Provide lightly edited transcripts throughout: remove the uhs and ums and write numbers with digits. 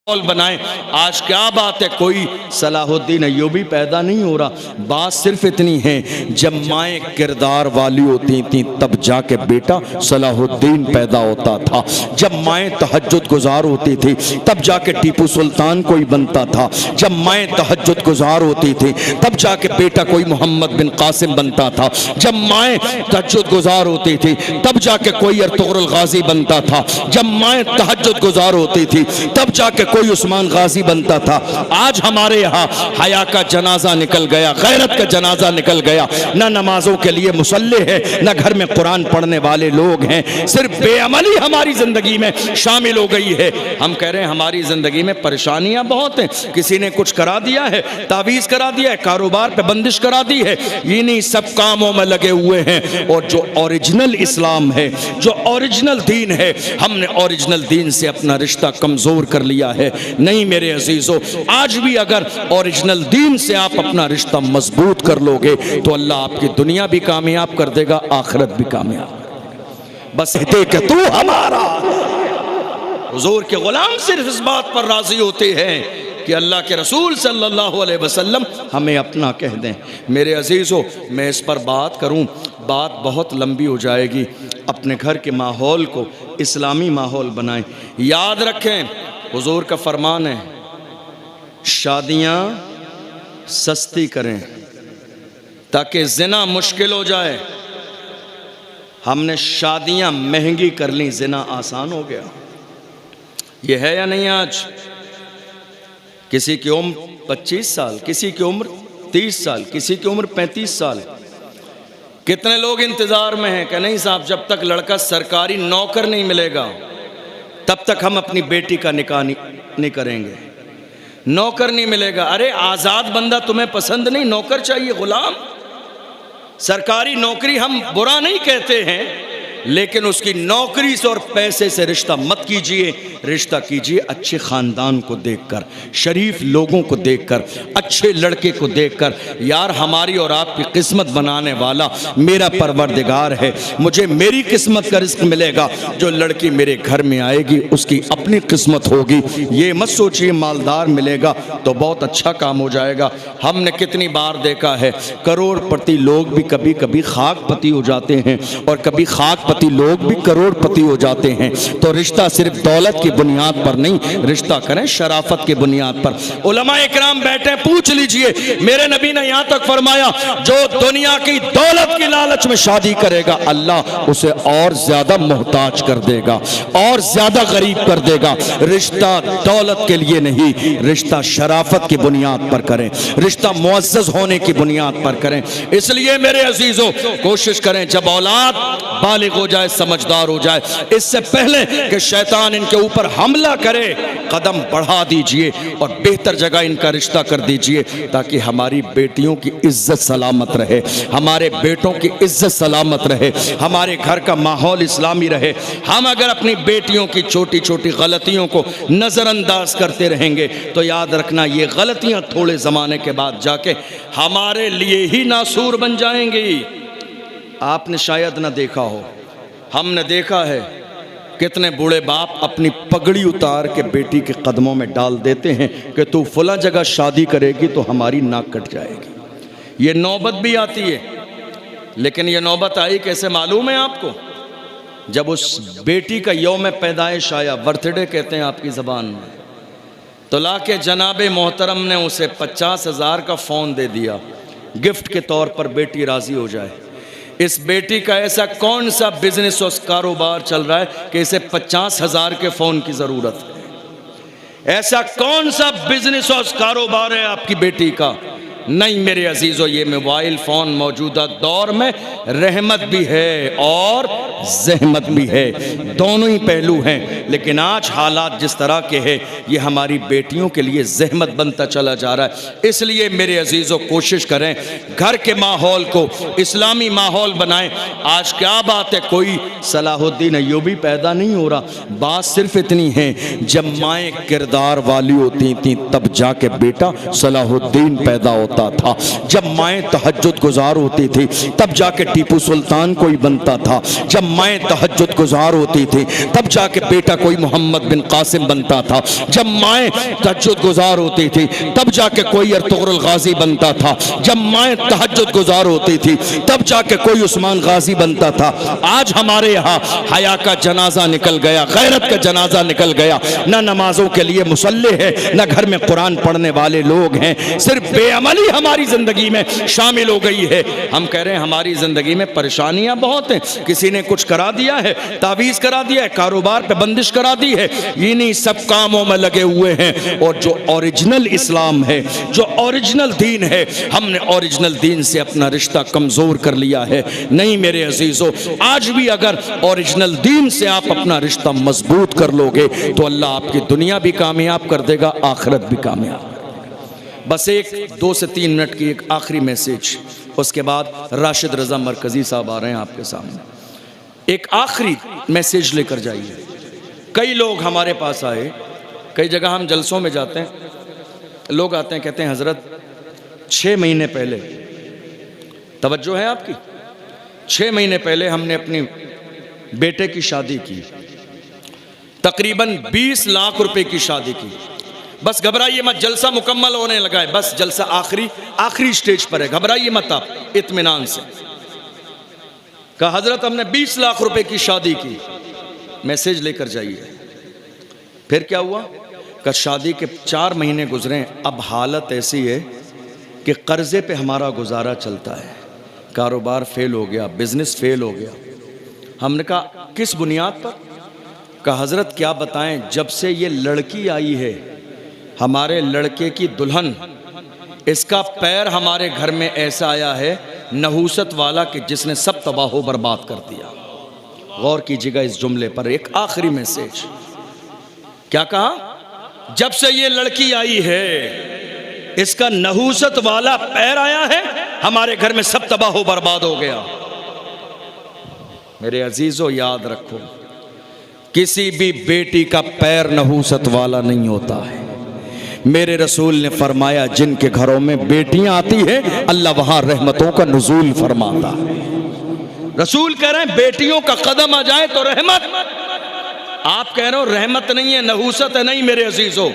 माहौल बनाए। आज क्या बात है, कोई सलाहुद्दीन अय्यूबी पैदा नहीं हो रहा। बात सिर्फ इतनी है, जब माएँ किरदार वाली होती थी तब जाके बेटा सलाहुद्दीन पैदा होता था। जब माएँ तहज्जुद गुजार होती थी तब जाके टीपू सुल्तान कोई बनता था। जब माएँ तहज्जुद गुजार होती थी तब जाके बेटा कोई मोहम्मद बिन कासिम बनता था। जब माएँ तहज्जुद गुजार होती थी तब जाके कोई अर्तुगरुल गाजी बनता था। जब माएँ तहज्जुद गुजार होती थी तब जाके कोई उस्मान गाजी बनता था। आज हमारे यहाँ हया का जनाजा निकल गया, गैरत का जनाजा निकल गया। ना नमाजों के लिए मुसल्ले हैं, ना घर में कुरान पढ़ने वाले लोग हैं। सिर्फ बेअमली हमारी जिंदगी में शामिल हो गई है। हम कह रहे हैं हमारी जिंदगी में परेशानियां बहुत हैं। किसी ने कुछ करा दिया है, तावीज़ करा दिया है, कारोबार पे बंदिश करा दी है, इन्हीं सब कामों में लगे हुए हैं। और जो ओरिजिनल इस्लाम है, जो ओरिजिनल दीन है, हमने ओरिजिनल दीन से अपना रिश्ता कमजोर कर लिया है। नहीं मेरे अजीजों, आज भी अगर ओरिजिनल दीन से आप अपना रिश्ता मजबूत कर लोगे तो अल्लाह आपकी दुनिया भी कामयाब कर देगा, आखिरत भी कामयाब। बस देख तू हमारा। हुजूर के गुलाम सिर्फ इस बात पर राजी होते हैं कि अल्लाह के रसूल सल्लल्लाहु अलैहि वसल्लम हमें अपना कह दें। मेरे अजीजों, मैं इस पर बात करूं, बात बहुत लंबी हो जाएगी। अपने घर के माहौल को इस्लामी माहौल बनाएं। याद रखें, हुजूर का फरमान है, शादियां सस्ती करें ताकि जिना मुश्किल हो जाए। हमने शादियां महंगी कर ली, जिना आसान हो गया। ये है या नहीं? आज किसी की उम्र 25 साल, किसी की उम्र 30 साल, किसी की उम्र 35 साल। कितने लोग इंतजार में हैं कि नहीं साहब, जब तक लड़का सरकारी नौकर नहीं मिलेगा तब तक हम अपनी बेटी का निकाह नहीं करेंगे। नौकर नहीं मिलेगा, अरे आजाद बंदा तुम्हें पसंद नहीं, नौकर चाहिए, गुलाम। सरकारी नौकरी हम बुरा नहीं कहते हैं, लेकिन उसकी नौकरी से और पैसे से रिश्ता मत कीजिए। रिश्ता कीजिए अच्छे ख़ानदान को देखकर, शरीफ लोगों को देखकर, अच्छे लड़के को देखकर। यार हमारी और आपकी किस्मत बनाने वाला मेरा परवरदिगार है। मुझे मेरी किस्मत का रिस्क मिलेगा, जो लड़की मेरे घर में आएगी उसकी अपनी किस्मत होगी। ये मत सोचिए मालदार मिलेगा तो बहुत अच्छा काम हो जाएगा। हमने कितनी बार देखा है, करोड़पति लोग भी कभी कभी खाकपति हो जाते हैं और कभी खाकपति लोग भी करोड़पति हो जाते हैं। तो रिश्ता सिर्फ दौलत की बुनियाद पर नहीं, रिश्ता करें शराफत की बुनियाद पर। उलमा इकराम बैठे, पूछ लीजिए, मेरे नबी ने यहां तक फरमाया, जो दुनिया की दौलत की लालच में शादी करेगा अल्लाह उसे और ज्यादा मोहताज कर देगा, और ज्यादा गरीब कर देगा। रिश्ता दौलत के लिए नहीं, रिश्ता शराफत की बुनियाद पर करें, रिश्ता मुअज़्ज़ज़ होने की बुनियाद पर करें। इसलिए मेरे अजीजों, कोशिश करें जब औलाद बालिग हो जाए, समझदार हो जाए, इससे पहले कि शैतान इनके ऊपर हमला करे, कदम बढ़ा दीजिए और बेहतर जगह इनका रिश्ता कर दीजिए, ताकि हमारी बेटियों की इज्जत सलामत रहे, हमारे बेटों की इज्जत सलामत रहे, हमारे घर का माहौल इस्लामी रहे। हम अगर अपनी बेटियों की छोटी छोटी गलतियों को नज़रअंदाज करते रहेंगे तो याद रखना, ये गलतियां थोड़े ज़माने के बाद जाके हमारे लिए ही नासूर बन जाएंगी। आपने शायद ना देखा हो, हमने देखा है कितने बूढ़े बाप अपनी पगड़ी उतार के बेटी के कदमों में डाल देते हैं कि तू फला जगह शादी करेगी तो हमारी नाक कट जाएगी। ये नौबत भी आती है, लेकिन ये नौबत आई कैसे मालूम है आपको? जब उस बेटी का यौम पैदाइश आया, बर्थडे कहते हैं आपकी ज़बान में, तो लाके जनाबे मोहतरम ने उसे 50,000 का फ़ोन दे दिया गिफ्ट के तौर पर, बेटी राज़ी हो जाए। इस बेटी का ऐसा कौन सा बिजनेस और कारोबार चल रहा है कि इसे 50,000 के फ़ोन की ज़रूरत है? ऐसा कौन सा बिजनेस और कारोबार है आपकी बेटी का? नहीं मेरे अजीज़ों, ये मोबाइल फ़ोन मौजूदा दौर में रहमत भी है और ज़हमत भी है, दोनों ही पहलू हैं। लेकिन आज हालात जिस तरह के हैं, ये हमारी बेटियों के लिए ज़हमत बनता चला जा रहा है। इसलिए मेरे अजीज़ों, कोशिश करें घर के माहौल को इस्लामी माहौल बनाएं। आज क्या बात है, कोई सलाहुद्दीन अय्यूबी पैदा नहीं हो रहा। बात सिर्फ इतनी है, जब माएँ किरदार वाली होती थी तब जाके बेटा सलाहुद्दीन पैदा होता होता था। जब माएँ तहज्जुद गुजार होती थी तब जाके टीपू सुल्तान कोई बनता था। जब माएँ तहज्जुद गुजार होती थी तब जाके बेटा कोई मोहम्मद बिन कासिम बनता था। जब माएँ तहज्जुद गुजार होती थी तब जाके कोई अर्तुगरुल गाजी बनता था। जब माएँ तहज्जुद गुजार होती थी तब जाके कोई उस्मान गाजी बनता था। आज हमारे यहाँ हया का जनाजा निकल गया, गैरत का जनाजा निकल गया। ना नमाजों के लिए मुसल्ले हैं, ना घर में कुरान पढ़ने वाले लोग हैं। सिर्फ बेअमली हमारी जिंदगी में शामिल हो गई है। हम कह रहे हैं हमारी जिंदगी में परेशानियां बहुत हैं। किसी ने कुछ करा दिया है, तावीज़ करा दिया है, कारोबार पे बंदिश करा दी है, इन्हीं सब कामों में लगे हुए हैं। और जो ओरिजिनल इस्लाम है, जो ओरिजिनल दीन है, हमने ओरिजिनल दीन से अपना रिश्ता कमज़ोर कर लिया है। नहीं मेरे अजीज़ों, आज भी अगर ओरिजिनल दीन से आप अपना रिश्ता मजबूत कर लोगे तो अल्लाह आपकी दुनिया भी कामयाब कर देगा, आखिरत भी कामयाब। बस एक 2 से 3 मिनट की एक आखिरी मैसेज, उसके बाद राशिद रज़ा मरकज़ी साहब आ रहे हैं आपके सामने। एक आखिरी मैसेज लेकर जाइए। कई लोग हमारे पास आए, कई जगह हम जलसों में जाते हैं, लोग आते हैं कहते हैं हज़रत 6 महीने पहले, तवज्जो है आपकी, 6 महीने पहले हमने अपनी बेटे की शादी की, तकरीबन 20 लाख रुपए की शादी की। बस घबराइए मत, जलसा मुकम्मल होने लगा है, बस जलसा आखिरी स्टेज पर है, घबराइए मत आप, इत्मीनान से। कहा हजरत हमने 20 लाख रुपए की शादी की, मैसेज लेकर जाइए। फिर क्या हुआ? कहा शादी के 4 महीने गुजरे, अब हालत ऐसी है कि कर्जे पे हमारा गुजारा चलता है, कारोबार फेल हो गया, बिजनेस फेल हो गया। हमने कहा किस बुनियाद पर? कहा हजरत क्या बताएं, जब से ये लड़की आई है, हमारे लड़के की दुल्हन, इसका पैर हमारे घर में ऐसा आया है नहूसत वाला कि जिसने सब तबाह बर्बाद कर दिया। गौर कीजिएगा इस जुमले पर, एक आखिरी मैसेज। क्या कहा? जब से ये लड़की आई है इसका नहूसत वाला पैर आया है, हमारे घर में सब तबाह बर्बाद हो गया। मेरे अजीजों याद रखो, किसी भी बेटी का पैर नहूसत वाला नहीं होता है। मेरे रसूल ने फरमाया जिनके घरों में बेटियां आती हैं अल्लाह वहां रहमतों का नुज़ूल फरमाता है। रसूल कह रहे हैं बेटियों का कदम आ जाए तो रहमत। आप कह रहे हो रहमत नहीं है, नहूसत है। नहीं मेरे अजीजों,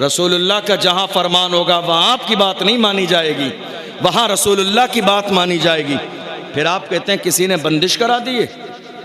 रसूलुल्लाह का जहां फरमान होगा वहां आपकी बात नहीं मानी जाएगी, वहां रसूलुल्लाह की बात मानी जाएगी। फिर आप कहते हैं किसी ने बंदिश करा दी है,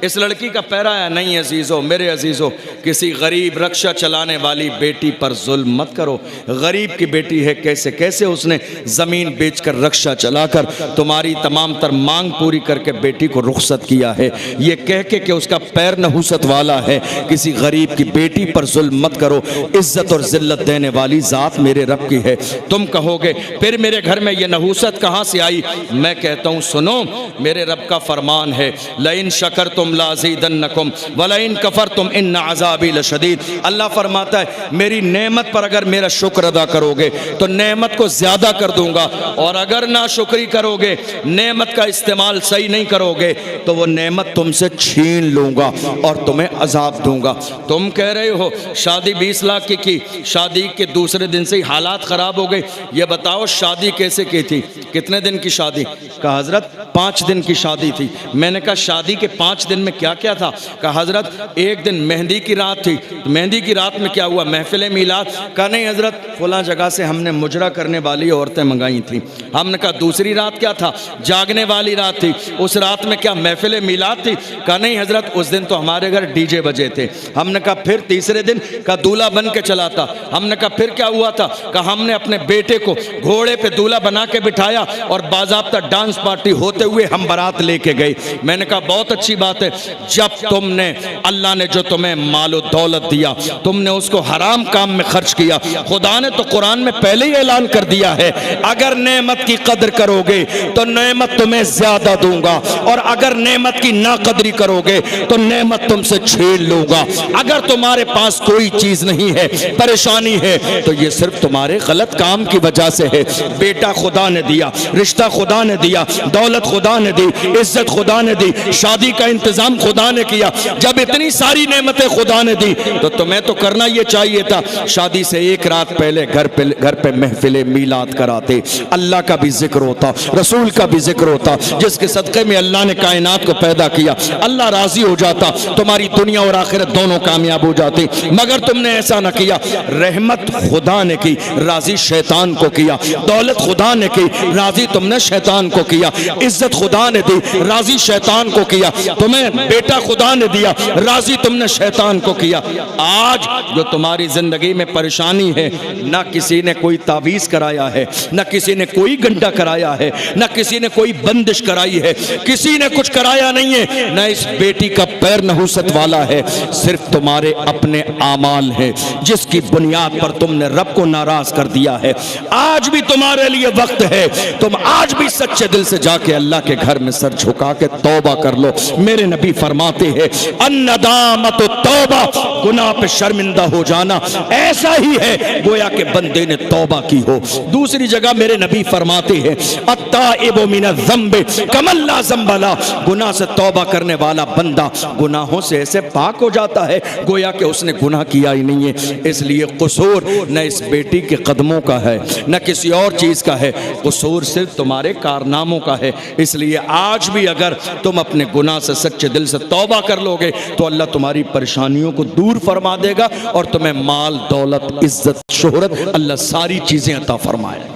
इस लड़की का पैर आया। नहीं अजीज़ों, मेरे अजीज़ों, किसी गरीब रक्षा चलाने वाली बेटी पर जुल्म मत करो। गरीब की बेटी है, कैसे कैसे उसने ज़मीन बेचकर रक्षा चलाकर तुम्हारी तमाम तर मांग पूरी करके बेटी को रुखसत किया है। ये कह के कि उसका पैर नहूसत वाला है, किसी गरीब की बेटी पर जुल्म मत करो। इज़्ज़त और ज़िल्लत देने वाली ज़ात मेरे रब की है। तुम कहोगे फिर मेरे घर में ये नहूसत कहाँ से आई? मैं कहता हूँ सुनो, मेरे रब का फरमान है लइन शकर तुम लाज़ीदन्नकुम वलइन कफरतुम इन्न अज़ाबी लशदीद। अल्लाह फरमाता है मेरी नेमत पर अगर मेरा शुक्र अदा करोगे तो नेमत को ज़्यादा कर दूंगा, और अगर ना शुक्री करोगे, नेमत का इस्तेमाल सही नहीं करोगे, तो वो नेमत तुमसे छीन लूँगा और तुम्हें अजाब दूंगा। तुम कह रहे हो शादी 20 लाख की, शादी के दूसरे दिन से ही हालात ख़राब हो गए। ये बताओ शादी कैसे की थी, कितने दिन की शादी? कहा हज़रत 5 दिन की शादी थी। मैंने कहा शादी के 5 दिन में क्या क्या था? कहा हजरत एक दिन मेहंदी की रात थी, तो मेहंदी की रात में क्या हुआ? महफिल मिलाद। कहा नहीं हजरत फलां जगह से हमने मुजरा करने वाली औरतें मंगाई थी। हमने कहा दूसरी रात क्या था? जागने वाली रात थी। उस रात में क्या महफिल मिलाद थी? कहा नहीं हजरत उस दिन तो हमारे घर डीजे बजे थे। हमने कहा फिर तीसरे दिन? कहा दूल्हा बन के चला था। हमने कहा फिर क्या हुआ था? कहा हमने अपने बेटे को घोड़े पे दूल्हा बना के बिठाया और बाज़ाब्ता डांस पार्टी होते हुए हम बारात लेके गए। मैंने कहा बहुत अच्छी बात है, जब तुमने अल्लाह ने जो तुम्हें मालो दौलत दिया तुमने उसको हराम काम में खर्च किया। खुदा ने तो कुरान में पहले ही ऐलान कर दिया है अगर नेमत की कदर करोगे तो नेमत तुम्हें ज्यादा दूंगा, और अगर नेमत की नाकदरी करोगे तो नेमत तुमसे छीन लूंगा। अगर तुम्हारे पास कोई चीज नहीं है, परेशानी है, तो ये सिर्फ तुम्हारे गलत काम की वजह से है। बेटा खुदा ने दिया, रिश्ता खुदा ने दिया, दौलत खुदा ने दी, इज्जत खुदा ने दी, शादी का इंतजाम खुदा ने किया। जब इतनी सारी नेमतें खुदा ने दी तो तुम्हें तो करना ये चाहिए था, शादी से एक रात पहले घर पे महफिल मीलाद कराते, अल्लाह का भी जिक्र होता, रसूल का भी जिक्र होता, जिसके सदक़े में अल्लाह ने कायनात को पैदा किया। अल्लाह राजी हो जाता, तुम्हारी दुनिया और आखिरत दोनों कामयाब हो जाती। मगर तुमने ऐसा न किया। रहमत खुदा ने की, राजी शैतान को किया। दौलत खुदा ने की, राजी तुमने शैतान को किया। इज्जत खुदा ने दी, राजी शैतान को किया। तुम्हें बेटा खुदा ने दिया, राजी तुमने शैतान को किया। आज जो तुम्हारी जिंदगी में परेशानी है, ना किसी ने कोई तावीज़ कराया है, ना किसी ने कोई गंडा कराया है, ना किसी ने कोई बंदिश कराई है, किसी ने कुछ कराया नहीं है। ना इस बेटी का पैर नहुसत वाला है, सिर्फ तुम्हारे अपने आमाल है जिसकी बुनियाद पर तुमने रब को नाराज कर दिया है। आज भी तुम्हारे लिए वक्त है, तुम आज भी सच्चे दिल से जाके अल्लाह के घर में सर झुका के तौबा कर लो। मेरे नबी फरमाते हैं अन्नदामत तौबा, गुनाह पे शर्मिंदा हो जाना ऐसा ही है गोया के बंदे ने तौबा की हो। दूसरी जगह मेरे नबी फरमाते हैं अत्ताइबु मिनज़ ज़ंबि कमन ला ज़ंबा ला, गुनाह से तौबा करने वाला बंदा गुनाहों से ऐसे पाक हो जाता है गोया कि उसने गुनाह किया ही नहीं है। इसलिए कसूर न इस बेटी के कदमों का है, न किसी और चीज़ का है, कसूर सिर्फ तुम्हारे कारनामों का है। इसलिए आज भी अगर तुम अपने गुनाह से सच्चे दिल से तौबा कर लोगे तो अल्लाह तुम्हारी परेशानियों को दूर फरमा देगा और तुम्हें माल, दौलत, इज्जत, शोहरत, अल्लाह सारी चीज़ें अता फरमाएगा।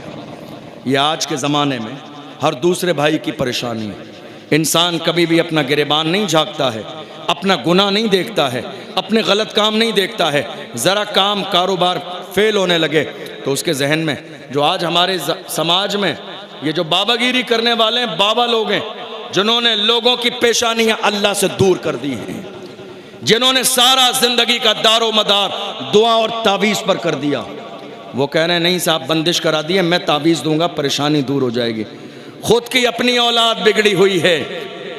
ये आज के ज़माने में हर दूसरे भाई की परेशानी है। इंसान कभी भी अपना गिरेबान नहीं झांकता है, अपना गुनाह नहीं देखता है, अपने गलत काम नहीं देखता है। ज़रा काम कारोबार फेल होने लगे तो उसके जहन में, जो आज हमारे समाज में ये जो बाबागिरी करने वाले हैं, बाबा लोग हैं, जिन्होंने लोगों की पेशानियां अल्लाह से दूर कर दी हैं, जिन्होंने सारा जिंदगी का दारो मदार दुआ और तावीज़ पर कर दिया, वो कह रहे हैं नहीं साहब बंदिश करा दी है, मैं तावीज़ दूंगा परेशानी दूर हो जाएगी। खुद की अपनी औलाद बिगड़ी हुई है,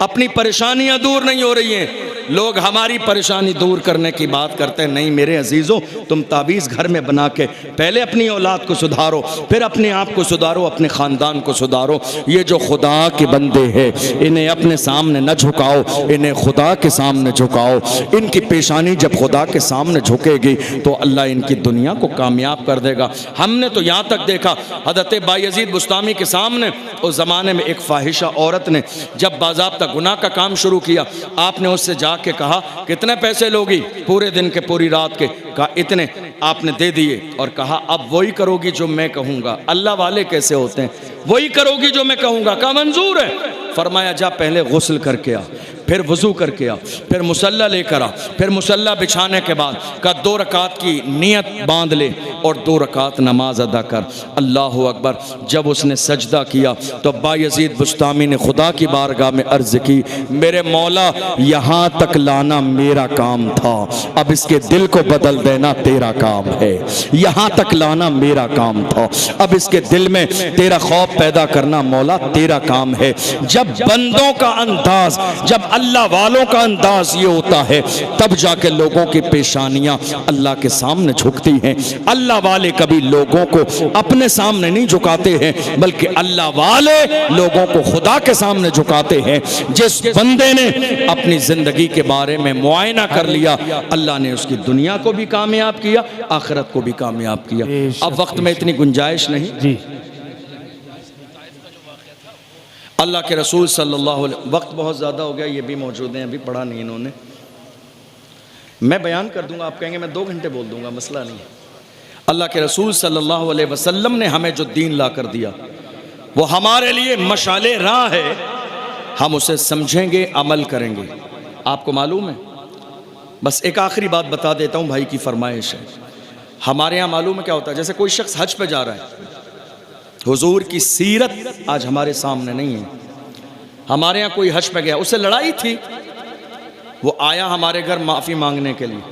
अपनी परेशानियां दूर नहीं हो रही हैं। लोग हमारी परेशानी दूर करने की बात करते हैं। नहीं मेरे अजीज़ों, तुम तावीज़ घर में बना के पहले अपनी औलाद को सुधारो, फिर अपने आप को सुधारो, अपने ख़ानदान को सुधारो। ये जो खुदा के बंदे हैं इन्हें अपने सामने न झुकाओ, इन्हें खुदा के सामने झुकाओ। इनकी पेशानी जब खुदा के सामने झुकेगी तो अल्लाह इनकी दुनिया को कामयाब कर देगा। हमने तो यहाँ तक देखा हज़रत बायज़ीद बुस्तामी के सामने उस ज़माने में एक फ़ाहिशा औरत ने जब बाज़ाब्ता गुनाह का काम शुरू किया, आपने उससे के कहा कितने पैसे लोगी पूरे दिन के, पूरी रात के? कहा इतने। आपने दे दिए और कहा अब वही करोगी जो मैं कहूंगा। अल्लाह वाले कैसे होते हैं, वही करोगी जो मैं कहूंगा। कहा मंजूर है। फरमाया जा पहले गुस्ल करके आ, फिर वज़ू करके आ, फिर मुसल्ला लेकर आ, फिर मुसल्ला बिछाने के बाद का 2 रकात की नियत बांध ले और 2 रकात नमाज अदा कर। अल्लाह अकबर। जब उसने सजदा किया तो बायज़ीद बुस्तामी ने खुदा की बारगाह में अर्ज़ की, मेरे मौला यहाँ तक लाना मेरा काम था, अब इसके दिल को बदल देना तेरा काम है। यहाँ तक लाना मेरा काम था, अब इसके दिल में तेरा खौफ पैदा करना मौला तेरा काम है। जब बंदों का अंदाज, जब अल्लाह वालों का अंदाज ये होता है तब जाके लोगों की पेशानियां अल्लाह के सामने झुकती हैं। अल्लाह वाले कभी लोगों को अपने सामने नहीं झुकाते हैं, बल्कि अल्लाह वाले लोगों को खुदा के सामने झुकाते हैं। जिस बंदे ने अपनी जिंदगी के बारे में मुआयना कर लिया, अल्लाह ने उसकी दुनिया को भी कामयाब किया, आखिरत को भी कामयाब किया। अब वक्त में इतनी गुंजाइश नहीं जी। अल्लाह के रसूल सल्लल्लाहु अलैहि, वक्त बहुत ज़्यादा हो गया, ये भी मौजूद हैं, अभी पढ़ा नहीं इन्होंने। मैं बयान कर दूंगा, आप कहेंगे मैं 2 घंटे बोल दूंगा, मसला नहीं है। अल्लाह के रसूल सल्लल्लाहु अलैहि वसल्लम ने हमें जो दीन ला कर दिया वो हमारे लिए मशाले राह है। हम उसे समझेंगे, अमल करेंगे। आपको मालूम है, बस एक आखिरी बात बता देता हूँ, भाई की फरमाइश है। हमारे यहाँ मालूम है क्या होता है, जैसे कोई शख्स हज पे जा रहा है, हुजूर की सीरत आज हमारे सामने नहीं है। हमारे यहाँ कोई हज पे गया, उससे लड़ाई थी, वो आया हमारे घर माफ़ी मांगने के लिए।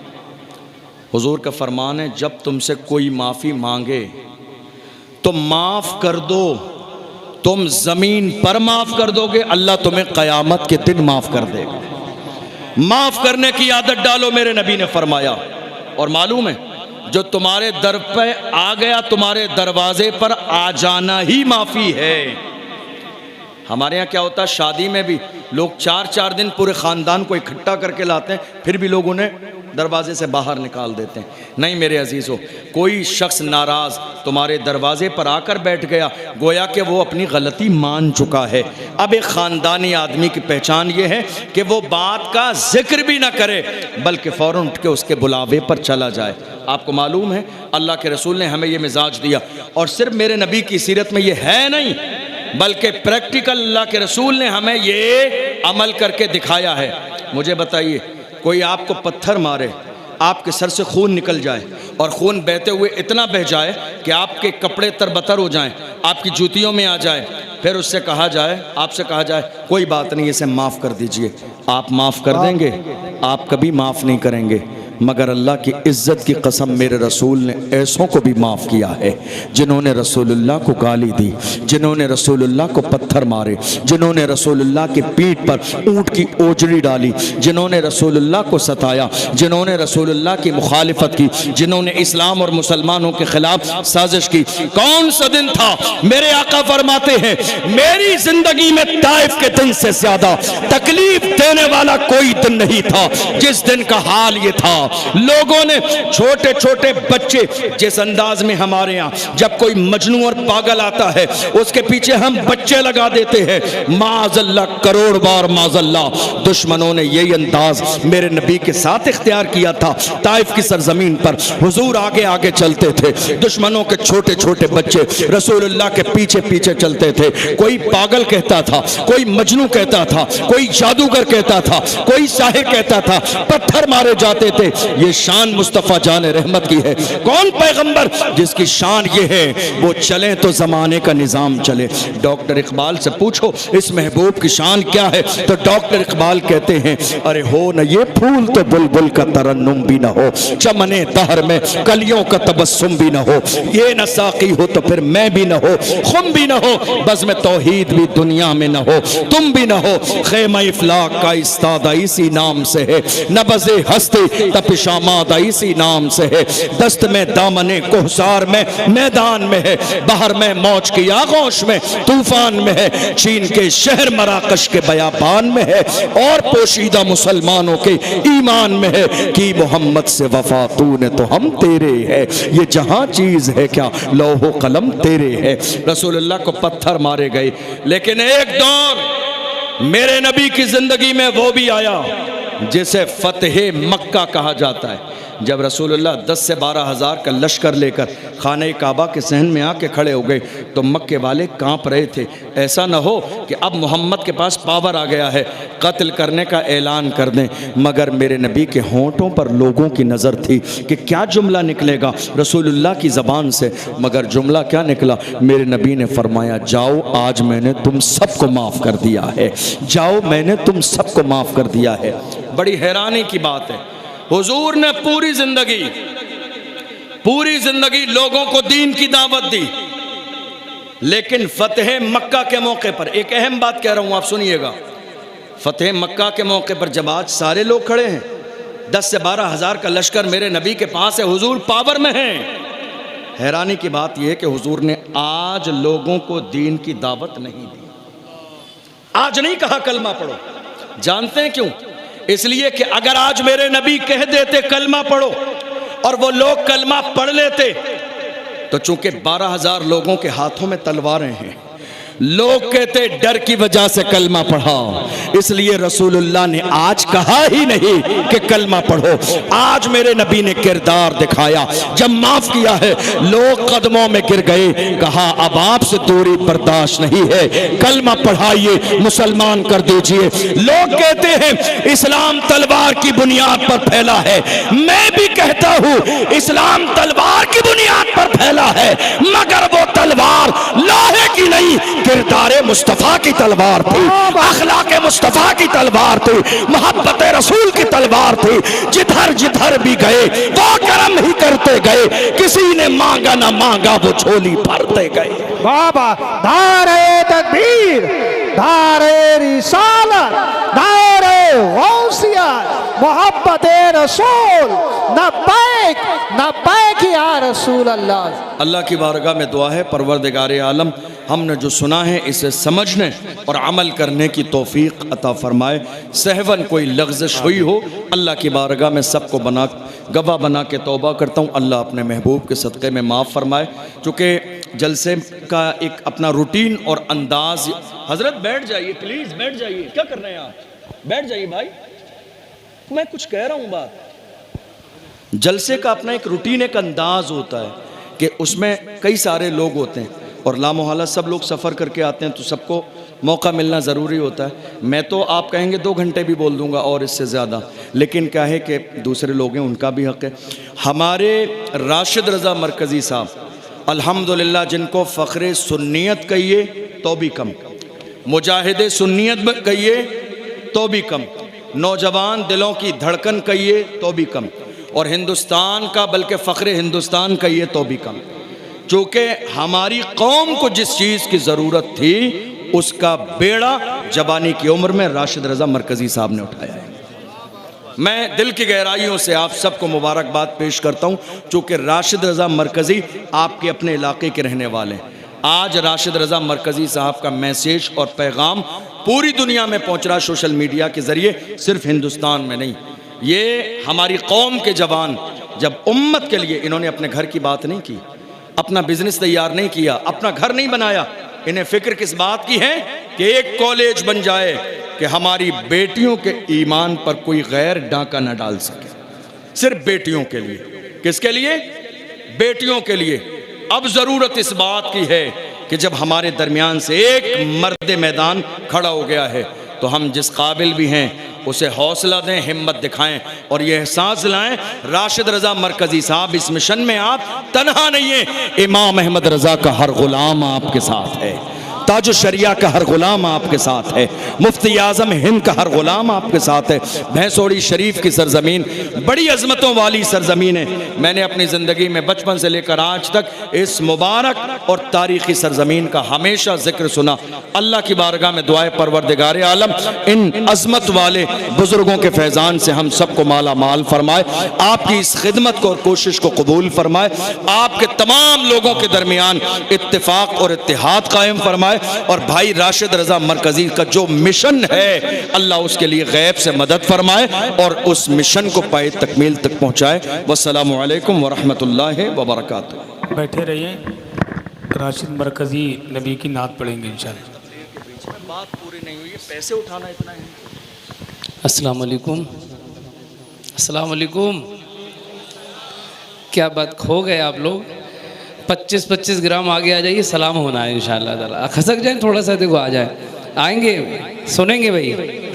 हुजूर का फरमान है जब तुमसे कोई माफ़ी मांगे तो माफ़ कर दो। तुम ज़मीन पर माफ़ कर दोगे, अल्लाह तुम्हें क़यामत के दिन माफ़ कर देगा। माफ़ करने की आदत डालो, मेरे नबी ने फरमाया। और मालूम है जो तुम्हारे दर पे आ गया, तुम्हारे दरवाजे पर आ जाना ही माफ़ी है। हमारे यहाँ क्या होता है, शादी में भी लोग 4-4 दिन पूरे ख़ानदान को इकट्ठा करके लाते हैं, फिर भी लोग उन्हें दरवाजे से बाहर निकाल देते हैं। नहीं मेरे अजीज़ों, कोई शख्स नाराज़ तुम्हारे दरवाजे पर आकर बैठ गया, गोया कि वो अपनी गलती मान चुका है। अब एक ख़ानदानी आदमी की पहचान ये है कि वो बात का जिक्र भी ना करे, बल्कि फ़ौरन उठ के उसके बुलावे पर चला जाए। आपको मालूम है अल्लाह के रसूल ने हमें ये मिजाज दिया, और सिर्फ मेरे नबी की सीरत में ये है नहीं, बल्कि प्रैक्टिकल अल्लाह के रसूल ने हमें ये अमल करके दिखाया है। मुझे बताइए, कोई आपको पत्थर मारे, आपके सर से खून निकल जाए और खून बहते हुए इतना बह जाए कि आपके कपड़े तरबतर हो जाएं, आपकी जूतियों में आ जाए, फिर उससे कहा जाए, आपसे कहा जाए कोई बात नहीं, इसे माफ़ कर दीजिए, आप माफ़ कर देंगे? आप कभी माफ़ नहीं करेंगे। मगर अल्लाह की इज़्ज़त की कसम, मेरे रसूल ने ऐसों को भी माफ़ किया है जिन्होंने रसूलुल्लाह को गाली दी, जिन्होंने रसूलुल्लाह को पत्थर मारे, जिन्होंने रसूलुल्लाह की पीठ पर ऊँट की ओजड़ी डाली, जिन्होंने रसूलुल्लाह को सताया, जिन्होंने रसूलुल्लाह की मुखालिफत की, जिन्होंने इस्लाम और मुसलमानों के खिलाफ साजिश की। कौन सा दिन था? मेरे आका फरमाते हैं, मेरी जिंदगी में ताइफ के दिन से ज्यादा तकलीफ देने वाला कोई दिन नहीं था जिस दिन का हाल ये था। लोगों ने, छोटे छोटे बच्चे, जिस अंदाज में हमारे यहाँ जब कोई मजनू और पागल आता है उसके पीछे हम बच्चे लगा देते हैं, माज़अल्लाह, करोड़ बार माज़अल्लाह, दुश्मनों ने यही अंदाज मेरे नबी के साथ इख्तियार किया था। ताइफ की सरजमीन पर हुजूर आगे आगे चलते थे, दुश्मनों के छोटे छोटे बच्चे रसूलुल्लाह के पीछे पीछे चलते थे। कोई पागल कहता था, कोई मजनू कहता था, कोई जादूगर कहता था, कोई शाहिर कहता था, पत्थर मारे जाते थे। ये शान मुस्तफ़ा जान रहमत की है। कौन पैगंबर जिसकी शान ये है वो चले तो जमाने का निज़ाम चले। डॉक्टर इकबाल से पूछो इस महबूब की शान क्या है, तो डॉक्टर इकबाल कहते हैं, अरे हो न ये फूल तो बुलबुल का तरन्नुम भी न हो, चमने दहर में कलियों का तबस्सुम भी न हो, ये न साकी हो तो फिर मैं भी न हो, खुम भी न हो, बज़ में तौहीद भी दुनिया में न हो, तुम भी न हो, ख़ैमा इफ़लाक का इस्तादा इसी नाम से है, नबज़े हस्ती तपिशामादा इसी नाम से है, दस्त में दामने कोहसार में मैदान में है, बाहर में मौज की आगोश में तूफान में है, चीन के शहर मराकश के बयाबान में है, और पोशीदा मुसलमानों के ईमान में है कि मोहम्मद से वफा तूने तो हम तेरे है, ये जहां चीज है क्या लौहो कलम तेरे है। रसूलुल्लाह को पत्थर मारे गए, लेकिन एक दौर मेरे नबी की जिंदगी में वो भी आया जिसे फतेह मक्का कहा जाता है। जब रसूलुल्लाह 10 से 12 हज़ार का लश्कर लेकर खाने काबा के सहन में आके खड़े हो गए तो मक्के वाले कांप रहे थे, ऐसा न हो कि अब मोहम्मद के पास पावर आ गया है, कत्ल करने का ऐलान कर दें। मगर मेरे नबी के होंठों पर लोगों की नज़र थी कि क्या जुमला निकलेगा रसूलुल्लाह की ज़बान से। मगर जुमला क्या निकला? मेरे नबी ने फरमाया, जाओ आज मैंने तुम सबको माफ़ कर दिया है, जाओ मैंने तुम सबको माफ़ कर दिया है। बड़ी हैरानी की बात है, हुजूर ने पूरी जिंदगी लोगों को दीन की दावत दी, लेकिन फतेह मक्का के मौके पर एक अहम बात कह रहा हूं, आप सुनिएगा। फतेह मक्का के मौके पर जब आज सारे लोग खड़े हैं, 10 से 12 हज़ार का लश्कर मेरे नबी के पास है, हुजूर पावर में हैं, हैरानी की बात यह है कि हुजूर ने आज लोगों को दीन की दावत नहीं दी। आज नहीं कहा कलमा पढ़ो। जानते हैं क्यों? इसलिए कि अगर आज मेरे नबी कह देते कलमा पढ़ो और वो लोग कलमा पढ़ लेते, तो चूंकि 12,000 लोगों के हाथों में तलवारें हैं, लोग कहते डर की वजह से कलमा पढ़ा, इसलिए रसूलुल्लाह ने आज कहा ही नहीं कि कलमा पढ़ो। आज मेरे नबी ने किरदार दिखाया, जब माफ किया है लोग कदमों में गिर गए, कहा अब आपसे दूरी बर्दाश्त नहीं है, कलमा पढ़ाइए, मुसलमान कर दीजिए। लोग कहते हैं इस्लाम तलवार की बुनियाद पर फैला है, मैं भी कहता हूँ इस्लाम तलवार की बुनियाद पर फैला है, मगर वो तलवार लोहे की नहीं, किरदारे मुस्तफ़ा की तलवार थी, अखलाके मुस्तफ़ा की तलवार थी, मोहब्बत रसूल की तलवार थी। जिधर जिधर भी गए वो करम ही करते गए, किसी ने मांगा ना मांगा वो झोली भरते गए। बाबा नारे तकबीर, नारे रिसालत, नारे गौसियत मोहब्बत रसूल लब्बैक लब्बैक या रसूल अल्लाह। अल्लाह की बारगाह में दुआ है, परवरदिगार आलम हमने जो सुना है इसे समझने और अमल करने की तौफीक अता फरमाए। सहवन कोई लग़्ज़िश हुई हो, अल्लाह की बारगाह में सबको गवाह बना के तौबा करता हूँ, अल्लाह अपने महबूब के सदक़े में माफ़ फरमाए। चूँकि जलसे का एक अपना रूटीन और अंदाज। हज़रत बैठ जाइए प्लीज़, बैठ जाइए, क्या कर रहे हैं आप, बैठ जाइए भाई, मैं कुछ कह रहा हूँ बात। जलसे का अपना एक रूटीन, एक अंदाज होता है कि उसमें कई सारे लोग होते हैं और लामोहल्ला सब लोग सफ़र करके आते हैं, तो सबको मौका मिलना ज़रूरी होता है। मैं तो आप कहेंगे 2 घंटे भी बोल दूंगा और इससे ज़्यादा, लेकिन क्या है कि दूसरे लोग हैं, उनका भी हक़ है। हमारे राशिद रज़ा मरकज़ी साहब अल्हम्दुलिल्लाह, जिनको फ़ख्रे सुन्नियत कहिए तो भी कम, मुजाहिद सुन्नियत कहिए तो भी कम, नौजवान दिलों की धड़कन कहिए तो भी कम, और हिंदुस्तान का बल्कि फ़ख्रे हिंदुस्तान कहिए तो भी कम। चूँकि हमारी कौम को जिस चीज़ की ज़रूरत थी उसका बेड़ा जवानी की उम्र में राशिद रज़ा मरकज़ी साहब ने उठाया है। मैं दिल की गहराइयों से आप सबको मुबारकबाद पेश करता हूँ, चूँकि राशिद रज़ा मरकज़ी आपके अपने इलाके के रहने वाले हैं। आज राशिद रज़ा मरकज़ी साहब का मैसेज और पैगाम पूरी दुनिया में पहुँच रहा, सोशल मीडिया के ज़रिए, सिर्फ हिंदुस्तान में नहीं। ये हमारी कौम के जवान जब उम्मत के लिए, इन्होंने अपने घर की बात नहीं की, अपना बिजनेस तैयार नहीं किया, अपना घर नहीं बनाया, इन्हें फिक्र किस बात की है कि एक कॉलेज बन जाए कि हमारी बेटियों के ईमान पर कोई गैर डाका न डाल सके। सिर्फ बेटियों के लिए। किसके लिए? बेटियों के लिए। अब ज़रूरत इस बात की है कि जब हमारे दरमियान से एक मर्द मैदान खड़ा हो गया है तो हम जिस काबिल भी हैं उसे हौसला दें, हिम्मत दिखाएं और ये एहसास दिलाएं राशिद रज़ा मरकज़ी साहब इस मिशन में आप तन्हा नहीं हैं। इमाम अहमद रज़ा का हर गुलाम आपके साथ है, ताज शरिया का हर गुलाम आपके साथ है, मुफ्ती आज़म हिंद का हर गुलाम आपके साथ है। भैंसोड़ी शरीफ की सरजमीन बड़ी अजमतों वाली सरजमीन है। मैंने अपनी ज़िंदगी में बचपन से लेकर आज तक इस मुबारक और तारीख़ी सरजमीन का हमेशा जिक्र सुना। अल्लाह की बारगाह में दुआए परवरदिगार आलम इन अजमत वाले बुज़ुर्गों के फैज़ान से हम सबको माला माल फरमाए, आपकी इस खिदमत को और कोशिश को कबूल फरमाए, आपके तमाम लोगों के दरमियान इत्तेफाक और इत्तेहाद कायम फरमाए, और भाई राशिद रज़ा मरकज़ी का जो मिशन है अल्लाह उसके लिए गैब से मदद फरमाए और उस मिशन को पाए तकमील तक पहुँचाए। वस्सलामु अलैकुम वरहमतुल्लाहि वबरकातुहू। बैठे रहिए, राशिद मरकज़ी नबी की नात पढ़ेंगे इंशाअल्लाह। बात पूरी नहीं हुई, पैसे उठाना इतना है। अस्सलाम वालेकुम, अस्सलाम वालेकुम। क्या बात, खो गए आप लोग। 25-25 ग्राम आगे आ जाइए, सलाम होना है इंशाअल्लाह ताला। खसक जाए थोड़ा सा, देखो आ जाए, आएंगे, सुनेंगे भाई, सुनेंगे।